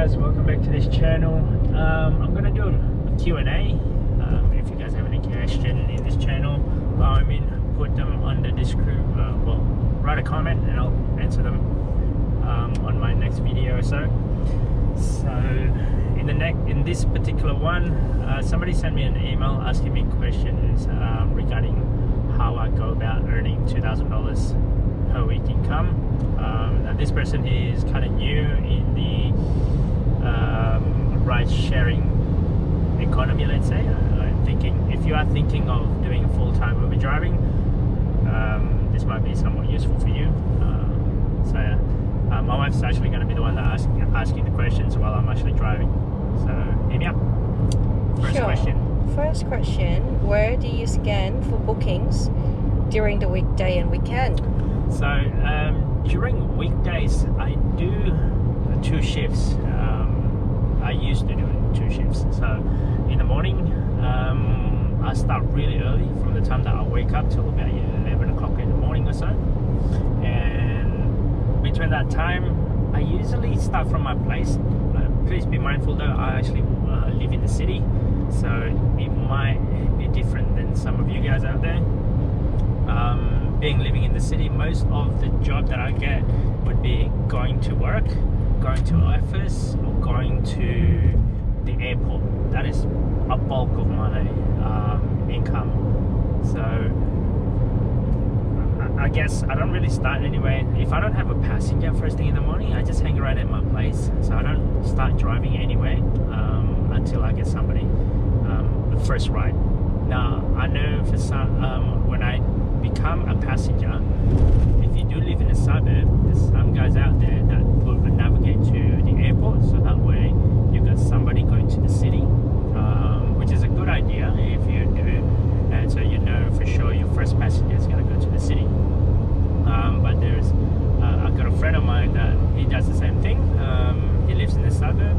guys, welcome back to this channel. I'm going to do a Q&A. If you guys have any question in this channel, put them on the description, write a comment and I'll answer them on my next video or so. So in this particular one, somebody sent me an email asking me questions regarding how I go about earning $2,000 per week income. Now this person is kind of new in the ride sharing economy, let's say. I'm thinking, if you are thinking of doing full-time Uber driving, this might be somewhat useful for you. My wife's actually going to be the one that asking the questions while I'm actually driving. So hit me up. First question, where do you scan for bookings during the weekday and weekend? So during weekdays I do 2 shifts. I used to do 2 shifts. So in the morning I start really early, from the time that I wake up till about 11 o'clock in the morning or so, and between that time I usually start from my place. Please be mindful though, I actually live in the city, so it might be different than some of you guys out there. Being living in the city, most of the job that I get would be going to work, going to office, or going to the airport. That is a bulk of my income. So I guess I don't really start anyway. If I don't have a passenger first thing in the morning, I just hang around at my place. So I don't start driving anyway until I get somebody, the first ride. Now I know for some, when I become a passenger, if you do live in a suburb, there's some guys out there that will navigate to the airport, so that way you've got somebody going to the city, which is a good idea if you do, and so you know for sure your first passenger is going to go to the city. But there's I've got a friend of mine that he does the same thing. He lives in the suburb,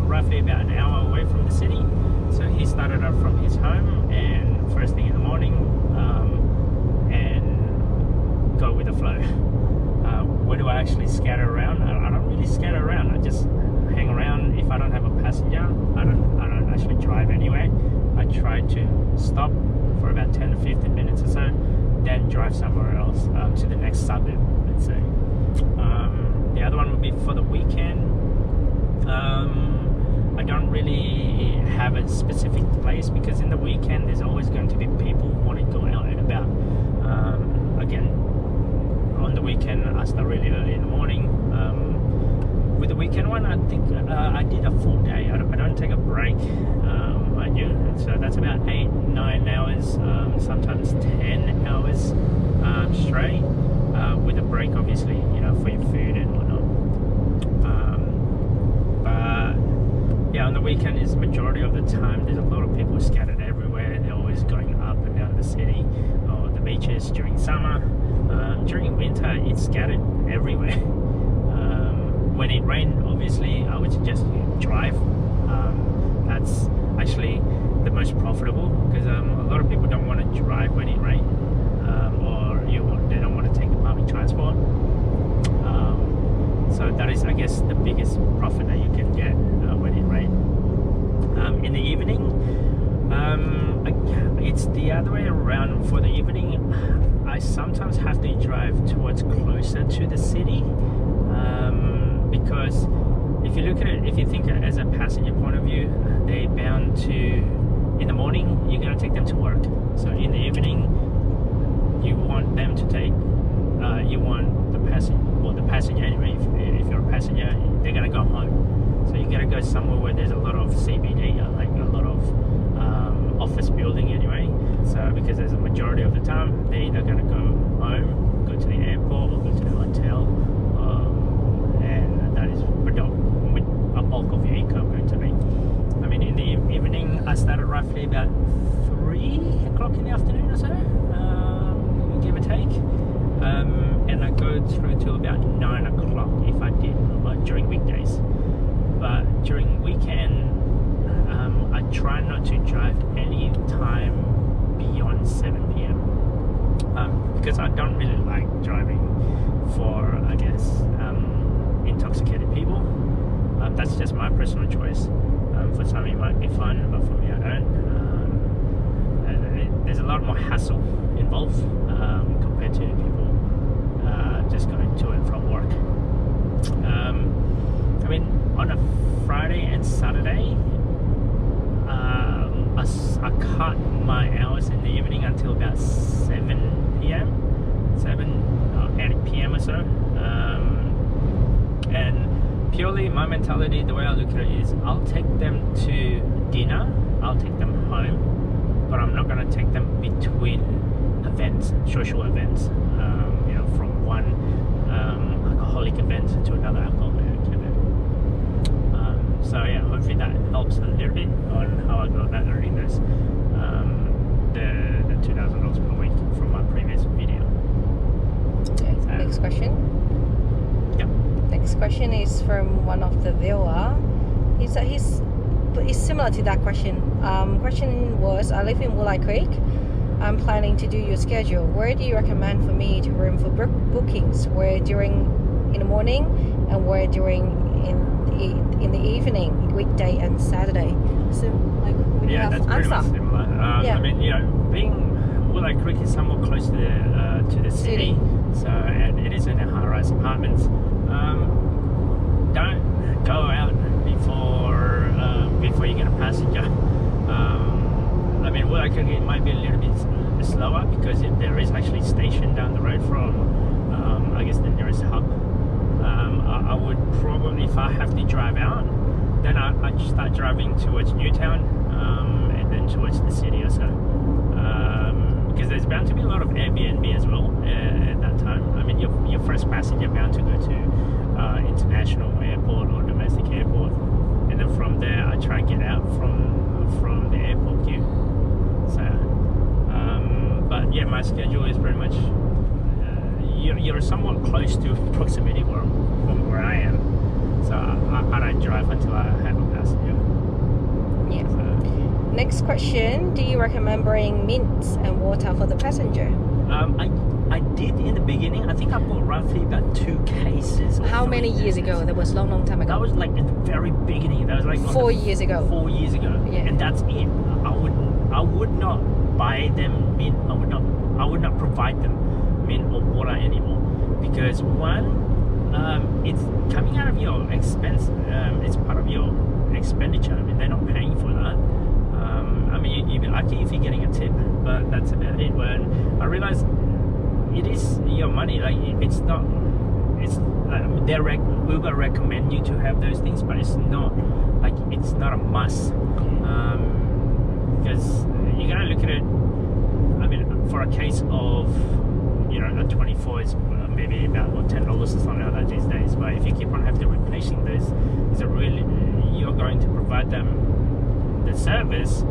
roughly about an hour away from the city, so he started up from his home and first thing in the morning and go with the flow. Where do I actually scatter around? I don't really scatter around. I just hang around. If I don't have a passenger, I don't actually drive anyway. I try to stop for about 10 to 15 minutes or so, then drive somewhere else to the next suburb, let's say. The other one would be for the weekend. I don't really have a specific place, because in the weekend there's always going to be people wanting to go out and about. Again, on the weekend I start really early in the morning. With the weekend one, I think I did a full day. I don't take a break, mind you. So that's about 8-9 hours, sometimes 10 hours straight, with a break obviously, for your food and whatnot. But yeah, on the weekend is the majority of the time. There's a lot of people scattered everywhere. They're always going up and down the city or the beaches during summer. During winter it's scattered everywhere. When it rained, obviously I would suggest you drive. That's actually the most profitable, because a lot of people don't want to drive when it rains, or they don't want to take the public transport. So that is, I guess, the biggest profit that you can get when it rains. In the evening, it's the other way around. For the evening, I sometimes have to drive towards closer to the city, because if you look at it, if you think as a passenger point of view, they're bound to, in the morning you're going to take them to work, so in the evening you want them to take, you want the passenger anyway, if you're a passenger, they're going to go home, so you got to go somewhere where there's a lot of CBD, like a lot of office building anyway. So because there's a majority of the time they're either going to go home, go to the airport, or go to the hotel, and that is a bulk of your income going to be. I mean, in the evening I started roughly about 3 o'clock in the afternoon or so, give or take, and I go through till about 9 o'clock if I did during weekdays. But during weekend, I try not to drive any time beyond 7 p.m. Because I don't really like driving for, I guess, intoxicated people. That's just my personal choice. For some it might be fun, but for me I don't. There's a lot more hassle involved compared to people just going to and from work. I mean, on a Friday and Saturday, I cut my hours in the evening until about 7 p.m. 8 p.m. or so. And purely my mentality, the way I look at it is, I'll take them to dinner, I'll take them home, but I'm not going to take them between events, social events, from one alcoholic event to another alcoholic event. So yeah, hopefully that helps a little bit on how I got that earnings, the $2,000 per week from my previous video. Okay, next question. Yep. Next question is from one of the viewer. It's similar to that question. Question was, I live in Ola Creek. I'm planning to do your schedule. Where do you recommend for me to room for bookings? Where during in the morning and where during in the evening, weekday and Saturday? So like we have that's pretty much similar. Yeah. I mean, being Weekday Creek is somewhat close to the city, so and it is in a high-rise apartments. Don't go out before you get a passenger. I mean, Weekday Creek it might be a little bit slower because there is actually a station down the road from I guess the nearest hub. I would probably, if I have to drive out, then I'd start driving towards Newtown and then towards the city or so, because there's bound to be a lot of Airbnb as well at that time. I mean, your first passenger bound to go to international airport or domestic airport, and then from there I try and get out from the airport queue. So but yeah, my schedule is pretty much you're somewhat close to proximity from where I am, so I don't drive until I have a passenger. Yeah. So, next question, do you recommend bringing mints and water for the passenger? I did in the beginning. I think I bought roughly about 2 cases. How many years ago? That was long time ago. That was like at the very beginning. That was like 4 years ago. 4 years ago. Yeah. And that's it. I would not buy them mint. I would not provide them mint or water anymore, because one, it's coming out of your expense. It's part of your expenditure. I mean, they're not paying for that. I mean, you'd be lucky if you're getting a tip, but that's about it. When I realized it is your money, like it's not. It's Uber recommend you to have those things, but it's not like it's not a must. Because you're gonna look at it. I mean, for a case of a 24 is maybe about $10 or something like that these days. But if you keep on having to replacing those, is it really you're going to provide them the service,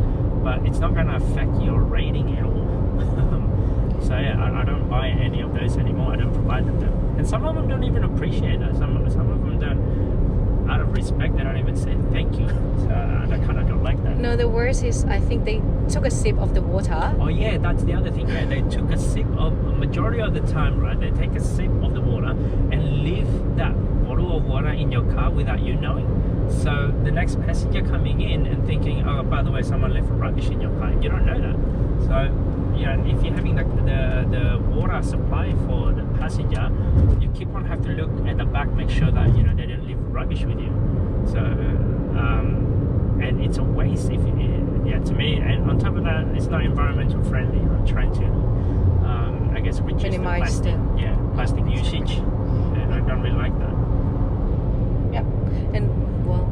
but it's not going to affect your rating at all. So yeah, I don't buy any of those anymore. I don't provide them, and some of them don't even appreciate it. Some of them don't. Out of respect, they don't even say thank you. So I kind of don't like that. No, the worst is I think they took a sip of the water. Oh yeah, that's the other thing. Yeah, they took a sip of majority of the time, right? They take a sip of the water and leave that bottle of water in your car without you knowing. So the next passenger coming in and thinking, oh, by the way, someone left rubbish in your car. You don't know that. So if you're having the water supply for the passenger, you keep on having to look at the back, make sure that they didn't leave rubbish with you. So and it's a waste if to me. And on top of that, it's not environmental friendly. I'm trying to I guess reduce minimize the plastic usage, and I don't really like that. Yep. And well,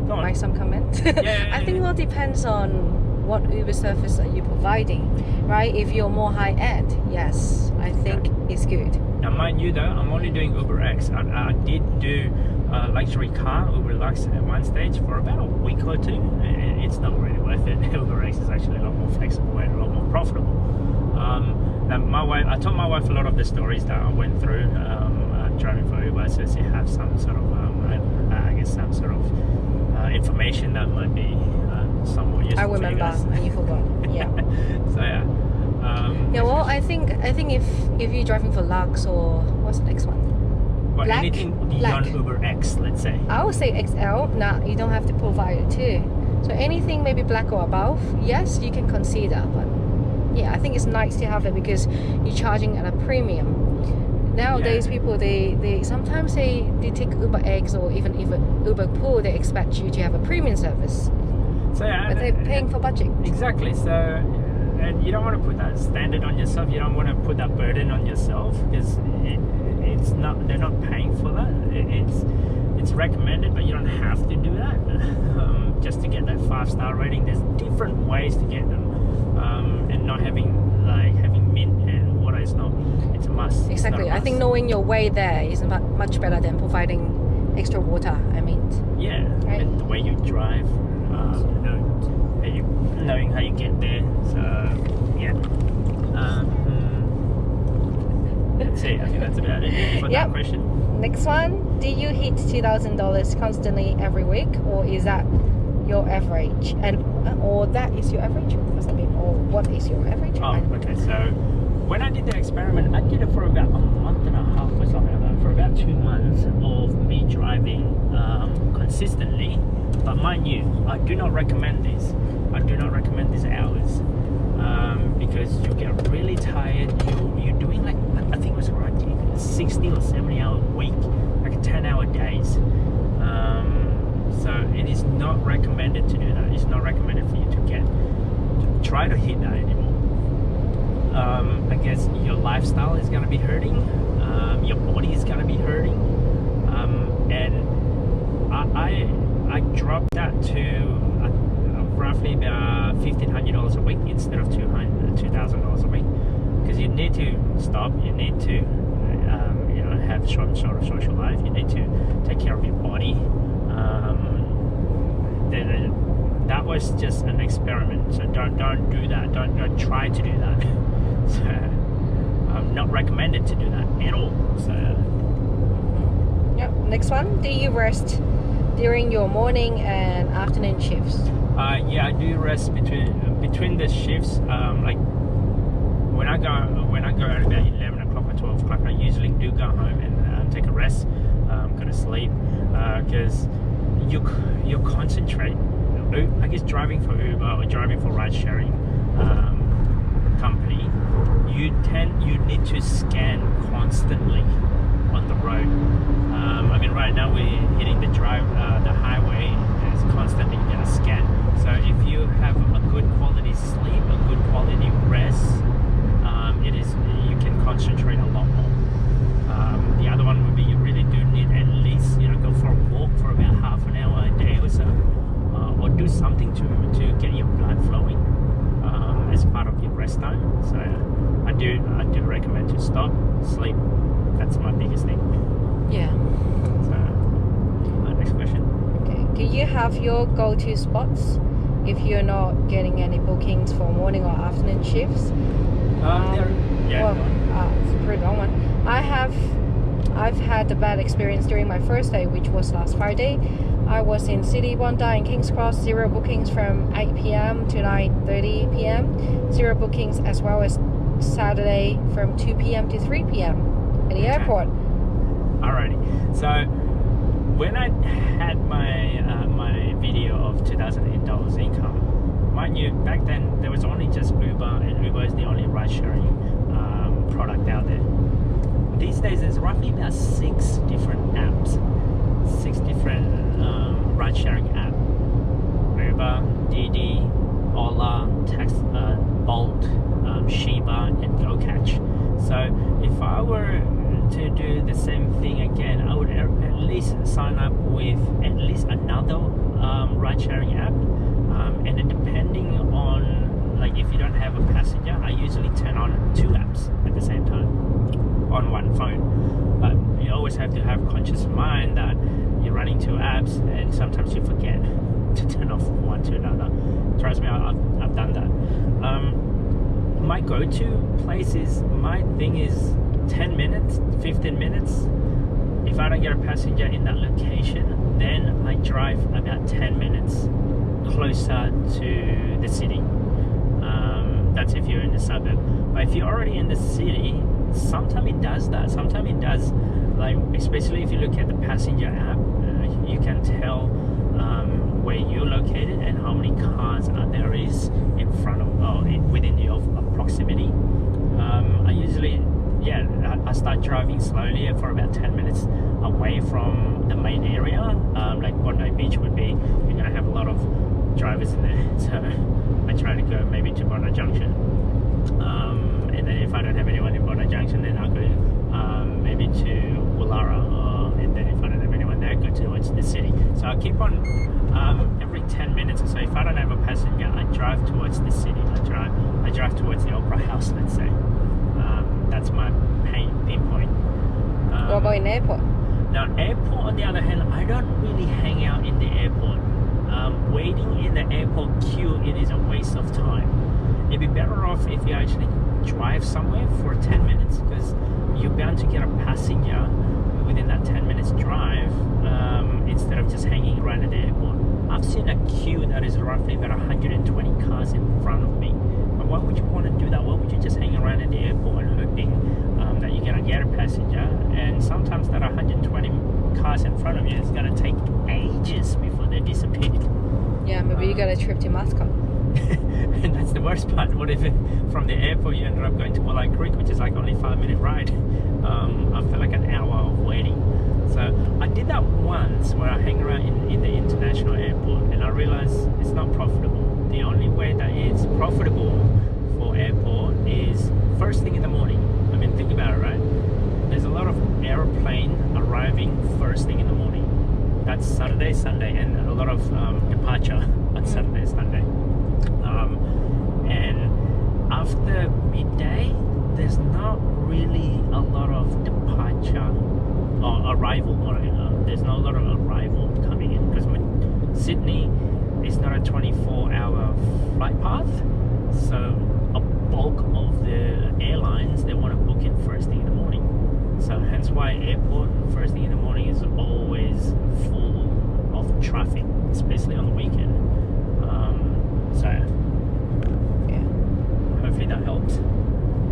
by some comment. I think it all depends on what Uber service are you providing, right? If you're more high end, yes, I think it's good. Now, mind you, though, I'm only doing Uber X. I did do luxury car Uber Lux at one stage for about a week or two. It's not really worth it. Uber X is actually a lot more flexible and a lot more profitable. Now, I told my wife a lot of the stories that I went through driving for Uber, so she has some sort of, I guess, some sort of information that might be somewhat useful. I remember, and you forgot. Yeah. So yeah. Well, I think if you're driving for Lux or what's the next one? Or Black, anything beyond black. Uber X, let's say. I would say XL. Nah, you don't have to provide it too. So anything maybe black or above, yes, you can consider. But yeah, I think it's nice to have it because you're charging at a premium. Nowadays, people they sometimes they take Uber X or even Uber Pool. They expect you to have a premium service, So yeah, but they're paying for budget. Exactly. So, and you don't want to put that standard on yourself. You don't want to put that burden on yourself because it's not. They're not paying for that. It's recommended, but you don't have to do that just to get that 5-star rating. There's different ways to get them, and not having mint and water is not. It's a must. Exactly. I think knowing your way there is much better than providing extra water. I mean. Yeah. Right. And the way you drive, knowing how you get there. So yeah. That's it. I think that's about it for that question. Next one. Do you hit $2,000 constantly every week, or is that your average? And or that is your average? What does that mean? Or what is your average? Oh, okay. So when I did the experiment, I did it for about a month and a half or something like that. For about 2 months of me driving consistently. But mind you, I do not recommend this. I do not recommend these hours because you get really tired. You're doing like, I think it was around 60 or 70 hour week, like 10-hour days. So it is not recommended to do that. It's not recommended for you to try to hit that anymore. I guess your lifestyle is going to be hurting. Your body is going to be hurting. And I dropped that to roughly about $1,500 a week instead of $2,000 a week, because you need to stop. You need to have some sort of social life. You need to take care of your body. That was just an experiment, so don't do that. Don't try to do that. So not recommended to do that at all. So Yep. Next one. Do you rest during your morning and afternoon shifts? yeah, I do rest between the shifts. Like when I go at about 11 o'clock or 12 o'clock, I usually do go home and take a rest, go to sleep, because you concentrate. I guess driving for Uber or driving for ride sharing company, you need to scan constantly on the road. I mean, right now we're hitting the highway. It's constantly gonna scan. So if you have a good quality sleep, a good quality rest, you can concentrate a lot more. The other one would be you really do need at least go for a walk for about half an hour a day or so, or do something to get your blood flowing as part of your rest time. So I do recommend to stop, sleep. That's my biggest thing. Yeah. So next question. Okay. Do you have your go-to spots if you're not getting any bookings for morning or afternoon shifts? It's a pretty long one. I've had a bad experience during my first day, which was last Friday. I was in City Wanda in King's Cross, 0 bookings from 8 p.m. to 9:30 p.m. 0 bookings as well as Saturday from 2 p.m. to 3 p.m. at the airport. Alrighty. So when I had my my video of $2,008 income, mind you, back then there was only just Uber, and Uber is the only ride-sharing product out there. These days there's roughly about 6 different apps, 6 different ride-sharing apps: Uber, Didi, Ola, Bolt, Shiba, and GoCatch. So if I were to do the same thing again, I would at least sign up with at least another ride-sharing app, and then depending on, like, if you don't have a passenger, I usually turn on 2 apps at the same time on one phone. But you always have to have conscious mind that you're running 2 apps, and sometimes you forget to turn off one to another. Trust me, I've done that. My go-to place is, my thing is 10 minutes, 15 minutes. If I don't get a passenger in that location, then I drive about 10 minutes closer to the city. That's if you're in the suburb. But if you're already in the city, sometimes it does that. Sometimes it does like especially if you look at the passenger app, you can tell where you're located and how many cars there is in front of within your proximity. I usually I start driving slowly for about 10 minutes away from the main area. Like Bondi Beach would be, you're gonna have a lot of drivers in there, so I try to go maybe to Bondi Junction, and then if I don't have anyone in Bondi Junction, then I'll go maybe to Woollahra, and then if I don't have anyone there, go towards the city. So I keep on every 10 minutes or so, if I don't have a passenger, I drive towards the city. I drive towards the Opera House, let's say. That's my pinpoint. What about in airport? Now, airport, on the other hand, I don't really hang out in the airport. Waiting in the airport queue, it is a waste of time. It'd be better off if you actually drive somewhere for 10 minutes, because you're bound to get a passenger within that 10 minutes drive, instead of just hanging around at the airport. I've seen a queue that is roughly about 120 cars in front of me. But why would you want to do that? Why would you just hang around at the airport and hoping that you're going to get a passenger? And sometimes that 120 cars in front of you is going to take ages before they disappear. Yeah, maybe you got a trip to Muscat. And that's the worst part. What if from the airport you ended up going to Ola Creek, which is like only 5-minute ride, after like an hour of waiting. So I did that once where I hang around in the international airport, and I realized it's not profitable. The only way that it's profitable for airport is first thing in the morning. I mean, think about it, right? There's a lot of airplane arriving first thing in the morning. That's Saturday, Sunday, and a lot of departure on Saturday, Sunday. And after midday, there's not really a lot of departure or arrival. There's not a lot of arrival coming in, because Sydney is not a 24-hour flight path. So a bulk of the airlines, they want to book in first thing in the morning. So hence why airport first thing in the morning is always full of traffic, especially on the weekend. So Yeah. hopefully that helps.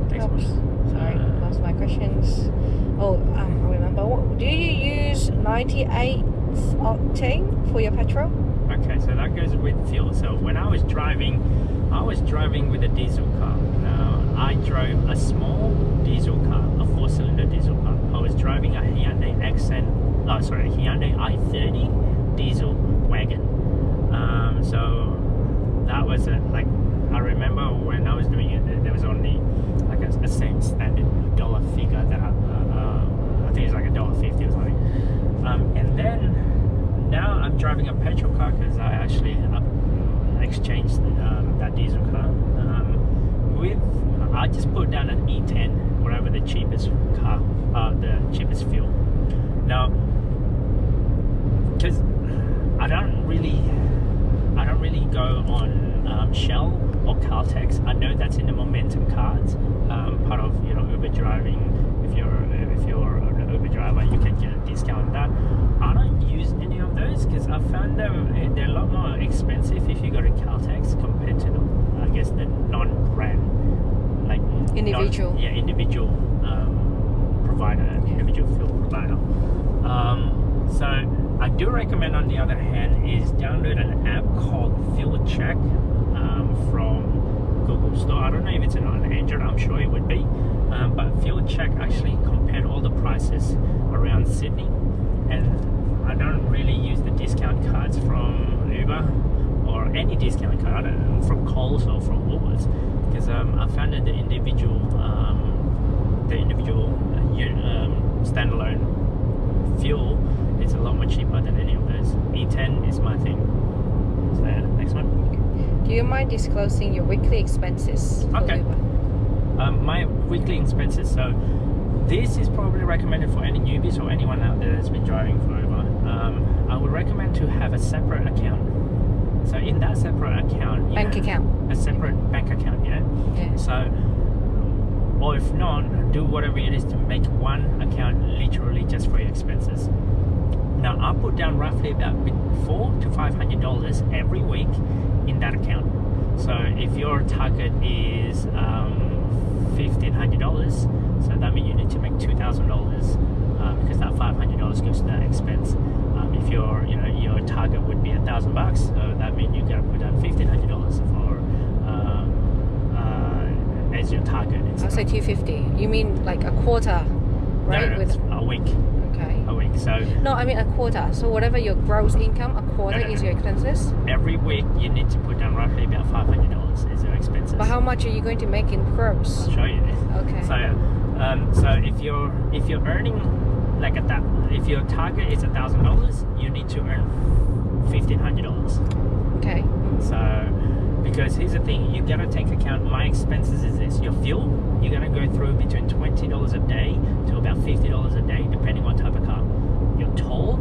Next Helps. one. Sorry, lost my questions. Oh, I remember. Do you use 98 octane for your petrol? Okay, so that goes with fuel. So when I was driving with a diesel car. Now, I drove a small diesel car, a 4-cylinder diesel car. I was driving a Hyundai i30 diesel wagon. So that was like, I remember when I was doing it, there was only like a same standard dollar figure that I think it's like $1.50 or something. And then now I'm driving a petrol car, because I actually exchanged that diesel car I just put down an E10, whatever the cheapest car, the cheapest fuel. Now, because I don't really go on Shell or Caltex. I know that's in the Momentum cards, part of Uber driving. If you're an Uber driver, you can get a discount on that. I don't use any of those, because I found they're a lot more expensive if you go to Caltex compared to the non-brand, like Individual. Individual provider, individual fuel provider. So I do recommend, on the other hand, is download an app called Fuel Check from Google Store. I don't know if it's on Android, I'm sure it would be. But Fuel Check actually compared all the prices around Sydney, and I don't really use the discount cards from Uber or any discount card from Coles or from Woolworths, because I found that the individual standalone fuel is a lot more cheaper than any of those. E10 is my thing. So next one. Do you mind disclosing your weekly expenses for Okay. Uber? My weekly expenses. So this is probably recommended for any newbies or anyone out there that's been driving for Uber. I would recommend to have a separate account. So in that separate account, Bank account. a separate bank account, Yeah. So, or if not, do whatever it is to make one account literally just for your expenses. Now, I put down roughly about $400 to $500 every week in that account. So if your target is $1,500, so that means you need to make $2,000 because that $500 goes to that expense. If your target would be $1,000, so that means you gotta put down $1,500 for as your target. I'll say 250. You mean like a quarter, right? No, With a week. okay. A week. So No, I mean a quarter. So whatever your gross income, a quarter No. is your expenses. every week you need to put down roughly about $500 as your expenses. But how much are you going to make in gross? I'll show you this. Okay. So if you're earning like if your target is $1,000, you need to earn $1,500. Okay. So because here's the thing, you gotta take account. My expenses is this: your fuel. You're gonna go through between $20 a day to about $50 a day, depending on type of car. Your toll.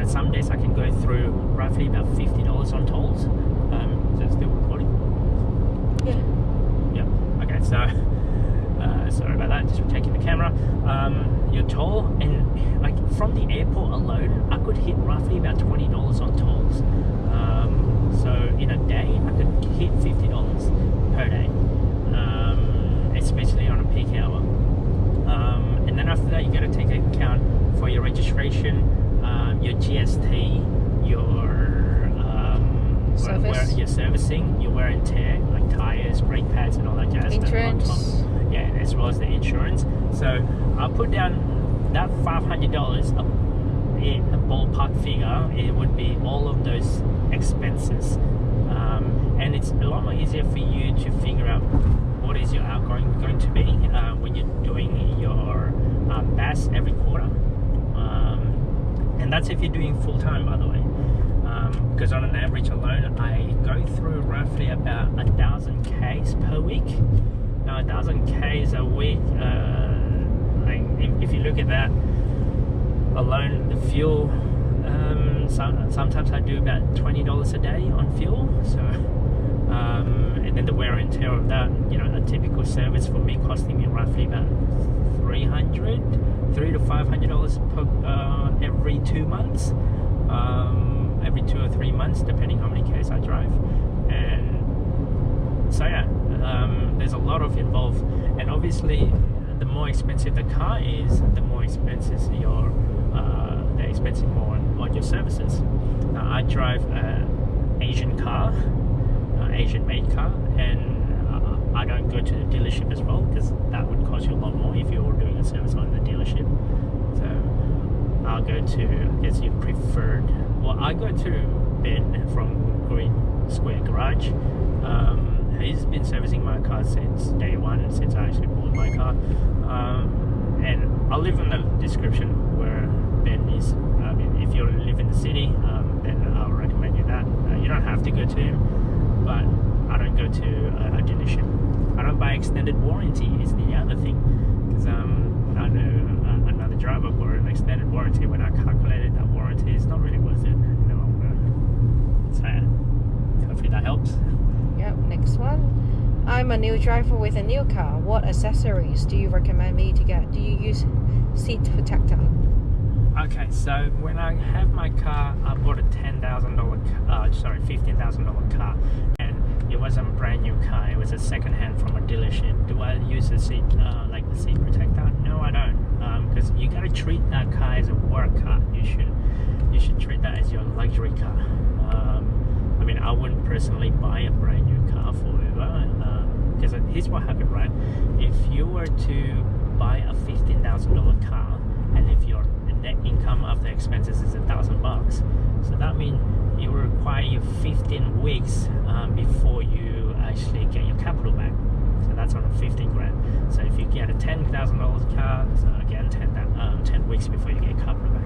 Some days I can go through roughly about $50 on tolls. Is that still recording? Yeah. Yeah. Okay. So. Sorry about that, just checking the camera. Your toll, and like from the airport alone, I could hit roughly about $20 on tolls. So in a day, I could hit $50 per day, especially on a peak hour. And then after that, you got to take account for your registration, your GST, your Service. your servicing, your wear and tear, like tires, brake pads, and all that jazz. Insurance. Yeah, as well as the insurance. So I'll put down that $500, a ballpark figure. It would be all of those expenses, and it's a lot more easier for you to figure out what is your outgoing going to be when you're doing your BAS every quarter, and that's if you're doing full time, by the way. Because on an average alone, I go through roughly about 1,000 Ks per week. Now 1,000 Ks a week, if you look at that alone, the fuel, sometimes I do about $20 a day on fuel. So, and then the wear and tear of that, a typical service for me costing me roughly about $300 to $500 per every 2 months. Every 2 or 3 months, depending how many Ks I drive. And so yeah, there's a lot of involved, and obviously the more expensive the car is, the more expensive they're expensive more on your services. Now I drive an Asian car, Asian made car, and I don't go to the dealership as well, because that would cost you a lot more if you were doing a service on the dealership. So I'll go to, I guess your preferred, well, I go to Ben from Green Square Garage. He's been servicing my car since day one, since I actually bought my car. And I'll leave in the description where Ben is. I mean, if you live in the city, then I'll recommend you that. You don't have to go to him, but I don't go to a dealership. I don't buy extended warranty is the other thing, because I know another driver bought an extended warranty. When I calculated that warranty, it's not really worth it in the long run. So yeah, hopefully that helps. Yep, next one. I'm a new driver with a new car. What accessories do you recommend me to get? Do you use seat protector? Okay, so when I have my car, I bought a $15,000 car, and it wasn't a brand new car. It was a second hand from a dealership. Do I use the seat, like the seat protector? No, I don't, because you gotta treat that car as a work car. You should treat that as your luxury car. I mean, I wouldn't personally buy a brand new car for Uber, because here's what happened, right? If you were to buy a $15,000 car, and if your net income after expenses is $1,000, so that means it will require you 15 weeks before you actually get your capital back. So that's on a 15 grand. So if you get a $10,000 car, so again 10 weeks before you get capital back.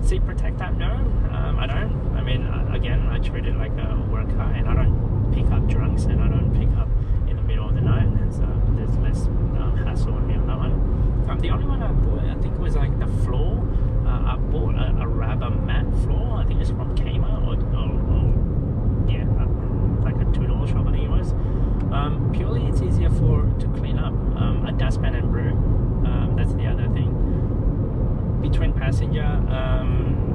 Seat protector? No, I don't. I mean, again, I treat it like a work car, and I don't pick up drunks, and I don't pick up in the middle of the night, so there's less hassle on me on that one. The only one I bought, I think, was like the floor. I bought a rubber mat floor. I think it's from Kmart or yeah, like a $2 shop, I think it was. Purely, it's easier to clean up. A dustpan and broom. That's the other thing. Between passenger,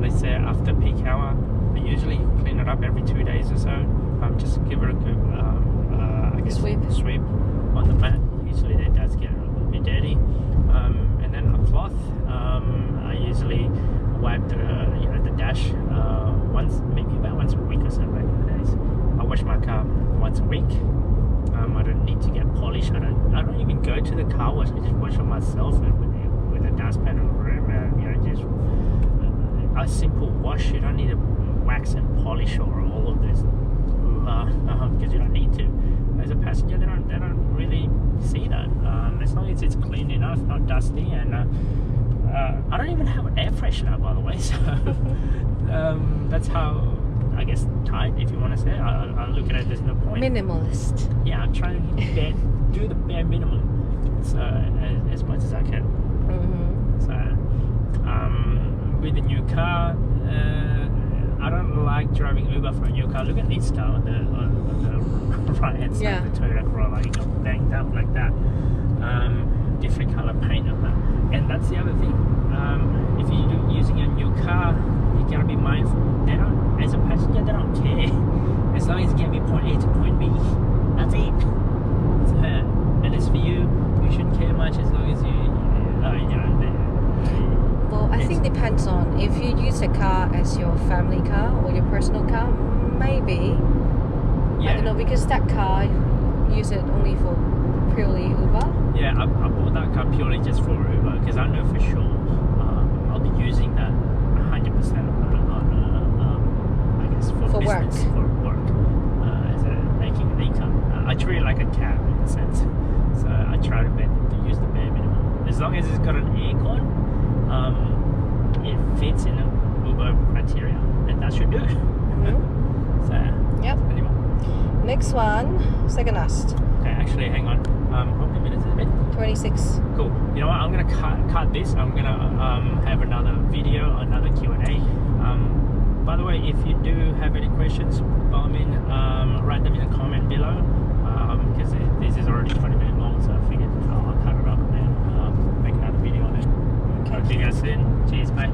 let's say after peak hour, I usually clean it up every 2 days or so. Just give it a good, I guess, sweep on the mat. Usually it does get a little bit dirty. And then I'll cloth. I usually wipe the the dash maybe about once a week or so back in the days. I wash my car once a week. I don't need to get polished. I don't even go to the car wash. I just wash it myself with a dustpan or whatever. Just a simple wash. You don't need to wax and polish or all of this because you don't need to. As a passenger, they don't really see that. As long as it's clean enough, not dusty, and I don't even have an air freshener, by the way. So that's how, I guess, tight, if you want to say. I look at it, there's no point. Minimalist. Yeah, I'm trying to do the bare minimum, so as much as I can. So with a new car, I don't like driving Uber for a new car. Look at this car on the right hand side, the Toyota Corolla. You got banged up like that. Different color paint on that. And that's the other thing. If you're using a new car, you gotta be mindful. They don't, as a passenger, they don't care. As long as you get me point A to point B, that's it. So, and as for you, you shouldn't care much as long as you Well, I think depends on if you use a car as your family car or your personal car, maybe. Yeah. I don't know, because that car, use it only for purely Uber. Yeah, I bought that car purely just for Uber because I know for sure I'll be using that 100% on I guess for business, for work, as making an income. I treat it like a cab in a sense, so I try to use the bare minimum. As long as it's got an aircon, it fits in the Uber criteria, and that should do it. So yep. Anyway. Next one, second last. Okay, actually, hang on. How many minutes is it? 26. Cool. You know what? I'm gonna cut this. I'm gonna have another video, another Q&A. By the way, if you do have any questions, by all means, write them in the comment below. Because this is already 20 minutes long, so I figured I'll cut it up and make another video on it. Okay. Talk to you guys soon. Cheers, bye.